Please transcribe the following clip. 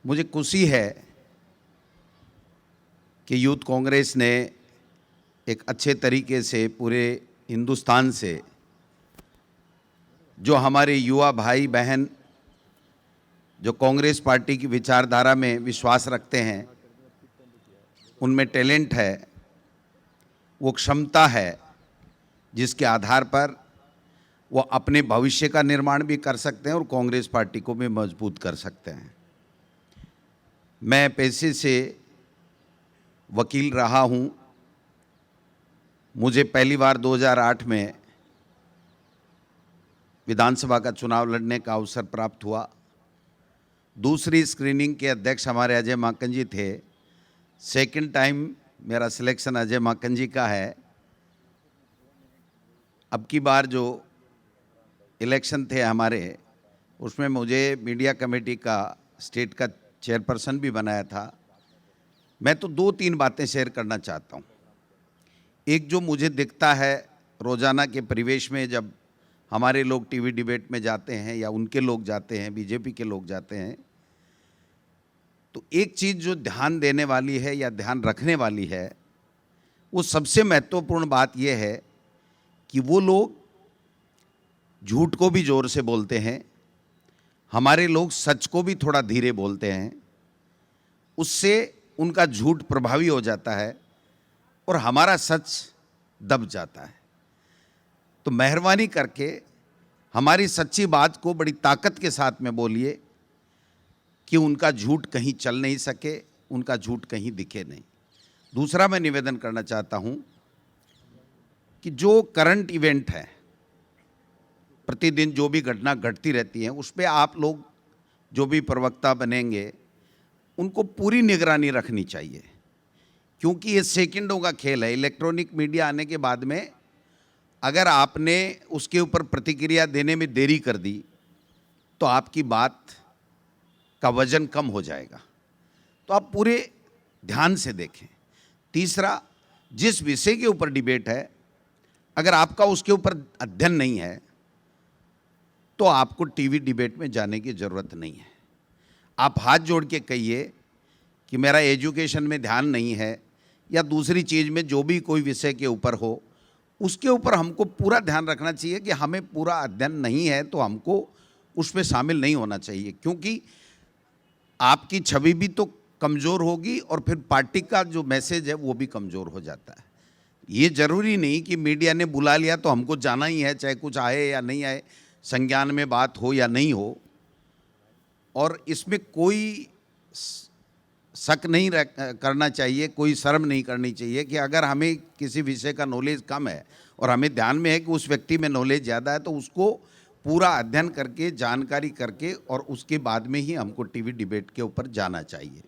मुझे खुशी है कि यूथ कांग्रेस ने एक अच्छे तरीके से पूरे हिंदुस्तान से जो हमारे युवा भाई बहन जो कांग्रेस पार्टी की विचारधारा में विश्वास रखते हैं, उनमें टैलेंट है, वो क्षमता है जिसके आधार पर वो अपने भविष्य का निर्माण भी कर सकते हैं और कांग्रेस पार्टी को भी मजबूत कर सकते हैं। मैं पेशे से वकील रहा हूँ। मुझे पहली बार 2008 में विधानसभा का चुनाव लड़ने का अवसर प्राप्त हुआ। दूसरी स्क्रीनिंग के अध्यक्ष हमारे अजय माकन जी थे। सेकंड टाइम मेरा सिलेक्शन अजय माकन जी का है। अब की बार जो इलेक्शन थे हमारे, उसमें मुझे मीडिया कमेटी का स्टेट का चेयरपर्सन भी बनाया था। मैं तो 2-3 बातें शेयर करना चाहता हूँ। एक जो मुझे दिखता है रोज़ाना के परिवेश में, जब हमारे लोग टीवी डिबेट में जाते हैं या उनके लोग जाते हैं, बीजेपी के लोग जाते हैं, तो एक चीज़ जो ध्यान देने वाली है या ध्यान रखने वाली है, वो सबसे महत्वपूर्ण बात यह है कि वो लोग झूठ को भी ज़ोर से बोलते हैं, हमारे लोग सच को भी थोड़ा धीरे बोलते हैं। उससे उनका झूठ प्रभावी हो जाता है और हमारा सच दब जाता है। तो मेहरबानी करके हमारी सच्ची बात को बड़ी ताकत के साथ में बोलिए कि उनका झूठ कहीं चल नहीं सके, उनका झूठ कहीं दिखे नहीं। दूसरा मैं निवेदन करना चाहता हूं कि जो करंट इवेंट है, प्रतिदिन जो भी घटना घटती रहती है, उस पर आप लोग जो भी प्रवक्ता बनेंगे उनको पूरी निगरानी रखनी चाहिए, क्योंकि ये सेकंडों का खेल है। इलेक्ट्रॉनिक मीडिया आने के बाद में अगर आपने उसके ऊपर प्रतिक्रिया देने में देरी कर दी तो आपकी बात का वजन कम हो जाएगा। तो आप पूरे ध्यान से देखें। तीसरा, जिस विषय के ऊपर डिबेट है, अगर आपका उसके ऊपर अध्ययन नहीं है तो आपको टीवी डिबेट में जाने की ज़रूरत नहीं है। आप हाथ जोड़ के कहिए कि मेरा एजुकेशन में ध्यान नहीं है या दूसरी चीज़ में, जो भी कोई विषय के ऊपर हो, उसके ऊपर हमको पूरा ध्यान रखना चाहिए कि हमें पूरा अध्ययन नहीं है तो हमको उसमें शामिल नहीं होना चाहिए, क्योंकि आपकी छवि भी तो कमज़ोर होगी और फिर पार्टी का जो मैसेज है वो भी कमज़ोर हो जाता है। ये ज़रूरी नहीं कि मीडिया ने बुला लिया तो हमको जाना ही है, चाहे कुछ आए या नहीं आए, संज्ञान में बात हो या नहीं हो। और इसमें कोई शक नहीं करना चाहिए, कोई शर्म नहीं करनी चाहिए कि अगर हमें किसी विषय का नॉलेज कम है और हमें ध्यान में है कि उस व्यक्ति में नॉलेज ज़्यादा है, तो उसको पूरा अध्ययन करके, जानकारी करके और उसके बाद में ही हमको टीवी डिबेट के ऊपर जाना चाहिए।